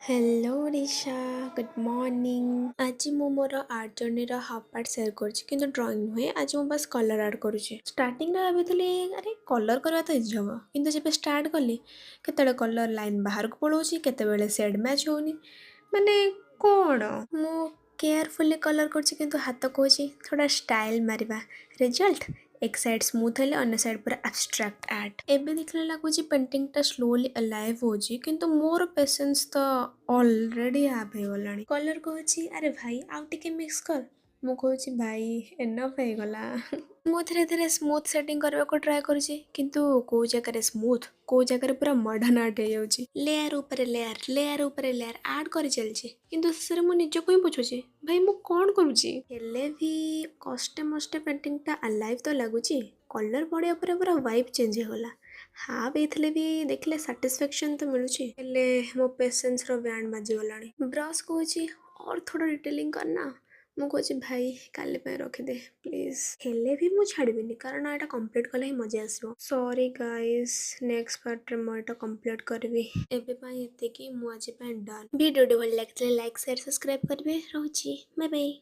Hello निशा good morning आज मु मोर art journey half part share करुच्ची किंतु ड्राइंग नुहे आज मु बस कलर आर्ट करुच्ची स्टार्टिंग रे भाभी अरे कलर करवा तो इजी हम किंतु जब स्टार्ट कली केते कलर लाइन बाहर को पलाउची केते शेड मैच होनी माने कौन मु केयरफुली कलर करची किंतु हाथ कहूची थोड़ा स्टाइल मारिबा रिजल्ट एक साइड स्मूथ है अन्य साइड पूरा एब्स्ट्रैक्ट आर्ट एबे देखले लगुची पेंटिंग टा स्लोली अलाइव होची किंतु मोर पेशेंस तो ऑलरेडी आप हो गलानी कलर कहूची अरे भाई आउ टिके मिक्स कर मु कहूची भाई एनफ हो गला मु धीरे धीरे स्मूथ सेटिंग करबा को ट्राई करूची किंतु को जगह स्मूथ को जगह पूरा मॉडर्न आर्ट हो जाउची लेयर ऊपर लेयर ऐड कर चलची किंतु से मु निजको ही पूछुची भाई मु कौन करूची हेले भी कष्टे मष्टे पेंटिंग टा अलाइव तो लगुची कलर पड़िया पर पूरा वाइब चेंज हो गला हाँ बेथले भी देखले सैटिस्फैक्शन तो मिलुची हेले मो पेशेंस रो बैंड बाजी गलानी ब्रश कहूची और थोड़ा डिटेलिंग करना मु कहूची भाई काले पे रखी दे प्लीज हेले भी मु छाड़बीनी कारण एटा कंप्लीट कले ही मजा आसो सॉरी गाइस नेक्स्ट पार्ट रे मु एटा कंप्लीट करबी एबे पई एते की मु आज पे डन वीडियो भल लागले लाइक शेयर सब्सक्राइब करबे रहूची बाय बाय।